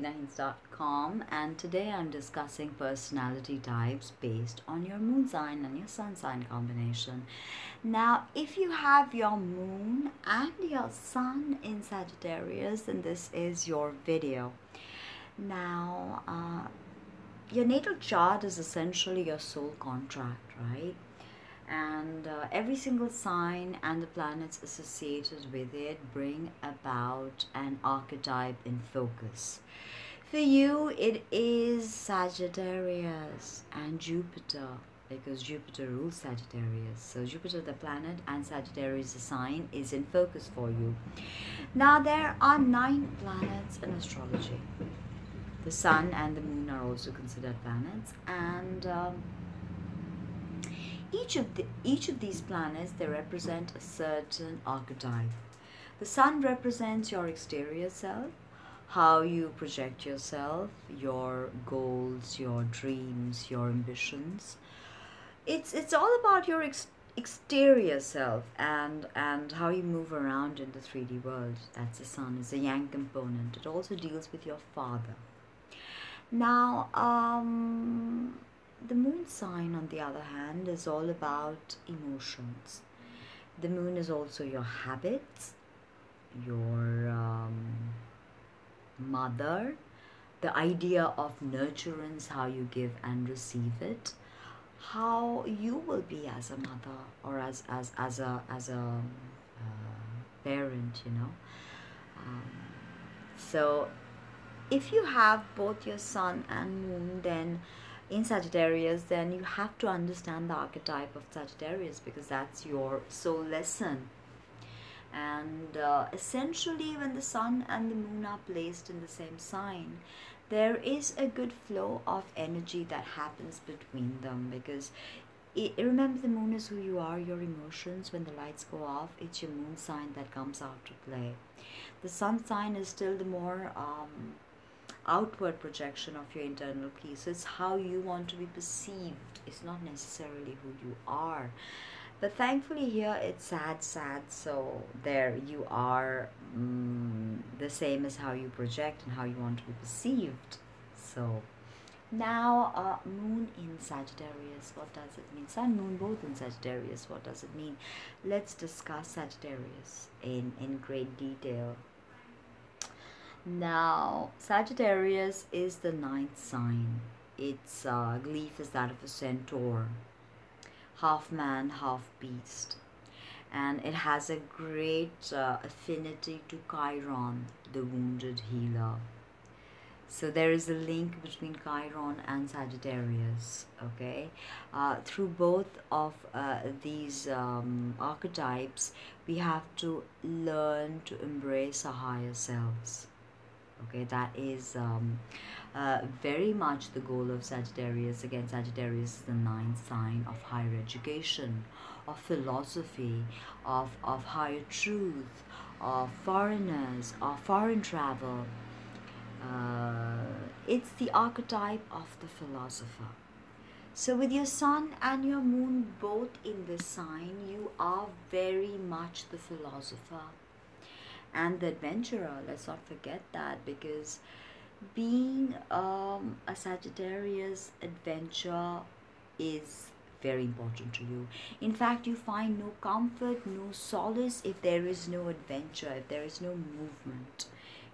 hints.com, and today I'm discussing personality types based on your moon sign and your sun sign combination. Now, if you have your moon and your sun in Sagittarius, then this is your video. Now, your natal chart is essentially your soul contract, right? And every single sign and the planets associated with it bring about an archetype in focus. For you, it is Sagittarius and Jupiter, because Jupiter rules Sagittarius. So Jupiter, the planet, and Sagittarius, the sign, is in focus for you. Now, there are 9 planets in astrology. The sun and the moon are also considered planets, and each of these planets, they represent a certain archetype. The sun represents your exterior self, how you project yourself, your goals, your dreams, your ambitions. It's all about your exterior self and how you move around in the 3D world. That's the sun. Is a yang component. It also deals with your father. Now, the moon sign, on the other hand, is all about emotions. The moon is also your habits, your mother, the idea of nurturance, how you give and receive it, how you will be as a mother or as a parent, you know. So if you have both your sun and moon then in Sagittarius, then you have to understand the archetype of Sagittarius, because that's your soul lesson. And essentially, when the sun and the moon are placed in the same sign, there is a good flow of energy that happens between them, because remember, the moon is who you are, your emotions. When the lights go off, it's your moon sign that comes out to play. The sun sign is still the more outward projection of your internal peace. So it's how you want to be perceived. It's not necessarily who you are. But thankfully here it's sad, so there you are, the same as how you project and how you want to be perceived. So now moon in Sagittarius, what does it mean? Sun, moon both in Sagittarius, what does it mean? Let's discuss Sagittarius in great detail. Now, Sagittarius is the 9th sign. Its glyph is that of a centaur, half man, half beast, and it has a great affinity to Chiron, the wounded healer. So there is a link between Chiron and Sagittarius, okay? Through both of these archetypes, we have to learn to embrace our higher selves. Okay, that is very much the goal of Sagittarius. Again, Sagittarius is the 9th sign of higher education, of philosophy, of higher truth, of foreigners, of foreign travel. It's the archetype of the philosopher. So with your sun and your moon both in this sign, you are very much the philosopher and the adventurer. Let's not forget that, because being a Sagittarius, adventure is very important to you. In fact, you find no comfort, no solace if there is no adventure, if there is no movement.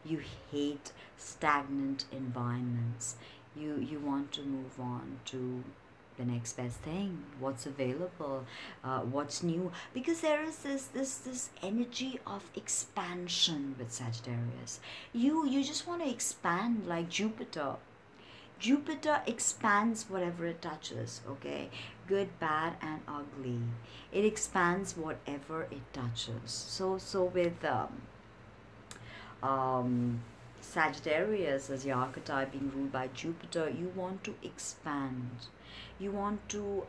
You hate stagnant environments. You want to move on to the next best thing, what's available, what's new, because there is this energy of expansion with Sagittarius. You just want to expand like Jupiter. Jupiter expands whatever it touches, okay? Good, bad, and ugly. It expands whatever it touches. So with Sagittarius as the archetype being ruled by Jupiter, you want to expand. You want to,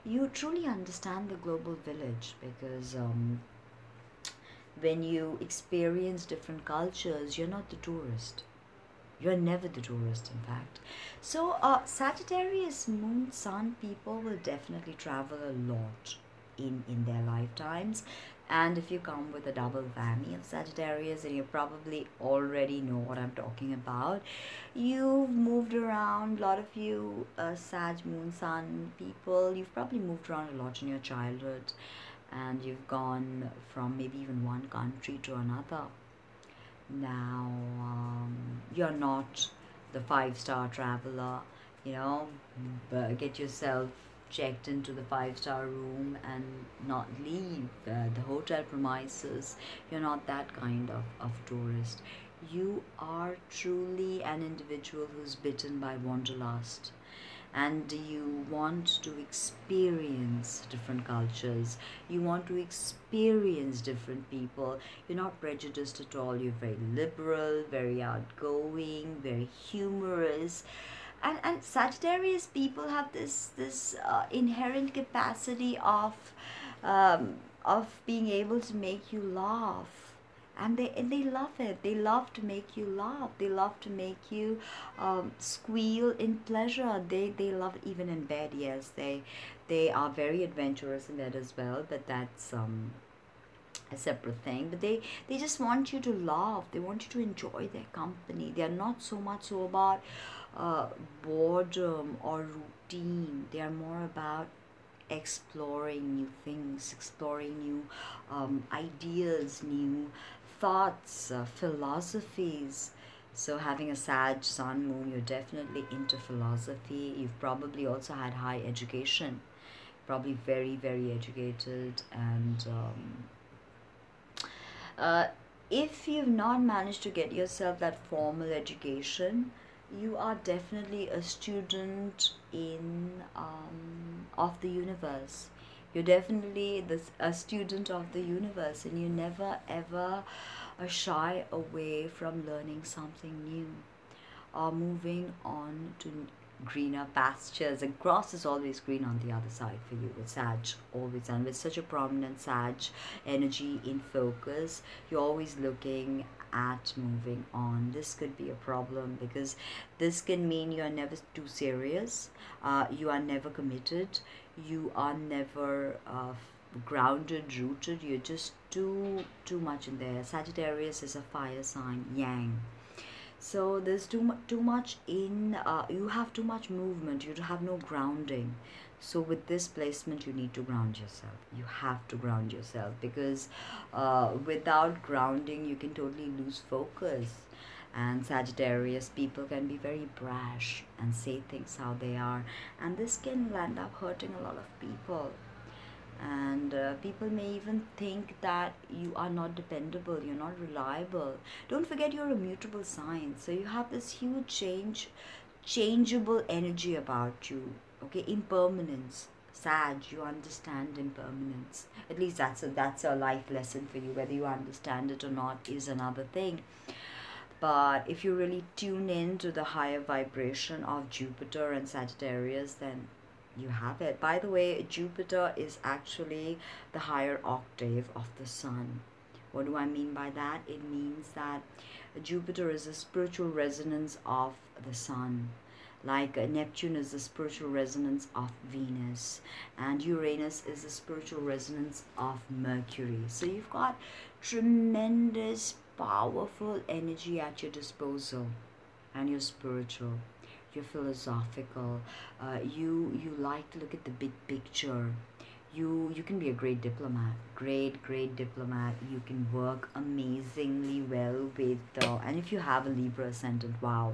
you truly understand the global village, because when you experience different cultures, you're not the tourist. You're never the tourist, in fact. So Sagittarius moon sun people will definitely travel a lot in their lifetimes. And if you come with a double whammy of Sagittarius, and you probably already know what I'm talking about, you've moved around, a lot of you Sag, Moon, Sun people, you've probably moved around a lot in your childhood, and you've gone from maybe even one country to another. Now, you're not the five-star traveler, you know, but get yourself checked into the five-star room and not leave the hotel premises. You're not that kind of tourist. You are truly an individual who's bitten by wanderlust, and you want to experience different cultures, you want to experience different people. You're not prejudiced at all, you're very liberal, very outgoing, very humorous. And Sagittarius people have this inherent capacity of being able to make you laugh, and they love it. They love to make you laugh. They love to make you squeal in pleasure. They love it even in bed. Yes, they are very adventurous in bed as well, but that's a separate thing. But they just want you to laugh. They want you to enjoy their company. They are not so much so about uh, boredom or routine. They are more about exploring new things, exploring new ideas, new thoughts, philosophies. So, having a Sag Sun Moon, you're definitely into philosophy. You've probably also had high education, probably very, very educated. And uh, if you've not managed to get yourself that formal education, you are definitely a student in of the universe. You're definitely a student of the universe, and you never ever shy away from learning something new or moving on to greener pastures. And grass is always green on the other side for you with Sag, always. And with such a prominent Sag energy in focus, you're always looking at moving on. This could be a problem, because this can mean you are never too serious, you are never committed, you are never grounded, rooted. You're just too much in there. Sagittarius is a fire sign, yang. So there's too much in you have too much movement, you have no grounding. So with this placement, you need to ground yourself. You have to ground yourself, because without grounding you can totally lose focus. And Sagittarius people can be very brash and say things how they are, and this can end up hurting a lot of people. And people may even think that you are not dependable, you're not reliable. Don't forget, you're a mutable sign, so you have this huge changeable energy about you. Okay, impermanence. Sag, you understand impermanence. At least that's a life lesson for you. Whether you understand it or not is another thing. But if you really tune in to the higher vibration of Jupiter and Sagittarius, then you have it. By the way, Jupiter is actually the higher octave of the Sun. What do I mean by that? It means that Jupiter is a spiritual resonance of the Sun. Like Neptune is the spiritual resonance of Venus, and Uranus is the spiritual resonance of Mercury. So you've got tremendous, powerful energy at your disposal, and you're spiritual, you're philosophical, you like to look at the big picture. You can be a great diplomat, great diplomat. You can work amazingly well with and if you have a Libra ascendant, wow.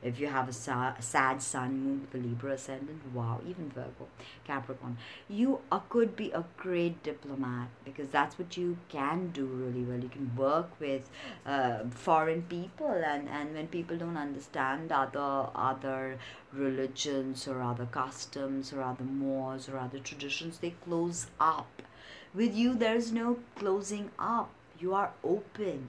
If you have a Sag Sun Moon with a Libra ascendant, wow. Even Virgo, Capricorn, you could be a great diplomat, because that's what you can do really well. You can work with foreign people, and when people don't understand other religions or other customs or other mores or other traditions, they close up. With you, there's no closing up. You are open.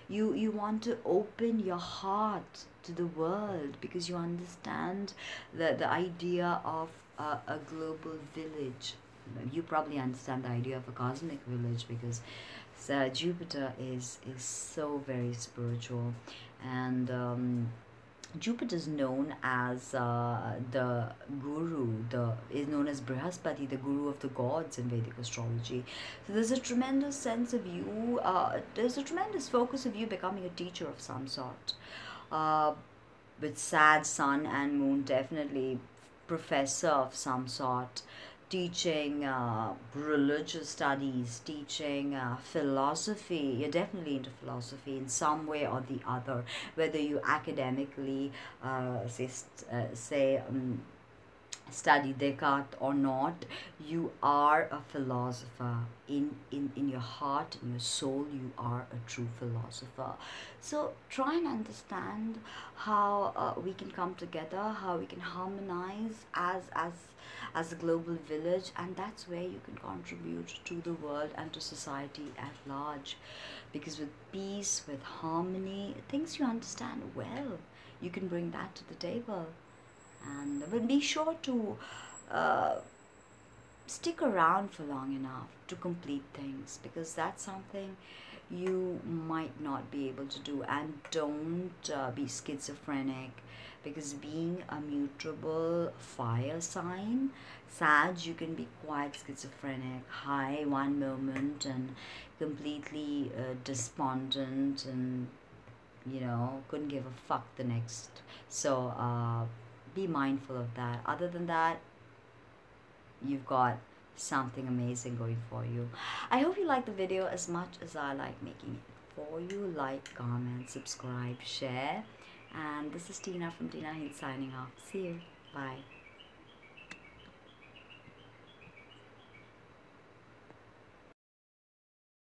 You want to open your heart to the world, because you understand the idea of a global village. You probably understand the idea of a cosmic village, because Jupiter is so very spiritual. And Jupiter is known as the guru, is known as Brihaspati, the guru of the gods in Vedic astrology. So there's a tremendous sense of you, there's a tremendous focus of you becoming a teacher of some sort. Uh, with Sag, Sun, and Moon, definitely professor of some sort, teaching religious studies, teaching philosophy. You're definitely into philosophy in some way or the other, whether you academically say study Descartes or not. You are a philosopher. In your heart, in your soul, you are a true philosopher. So try and understand how we can come together, how we can harmonize as a global village, and that's where you can contribute to the world and to society at large. Because with peace, with harmony, things you understand well, you can bring that to the table. And but be sure to uh, stick around for long enough to complete things, because that's something you might not be able to do. And don't be schizophrenic, because being a mutable fire sign, Sag, you can be quite schizophrenic, high one moment and completely despondent, and couldn't give a fuck the next. So be mindful of that. Other than that, you've got something amazing going for you. I hope you like the video as much as I like making it for you. Like, comment, subscribe, share. And this is Tina from Tina Heath signing off. See you. Bye.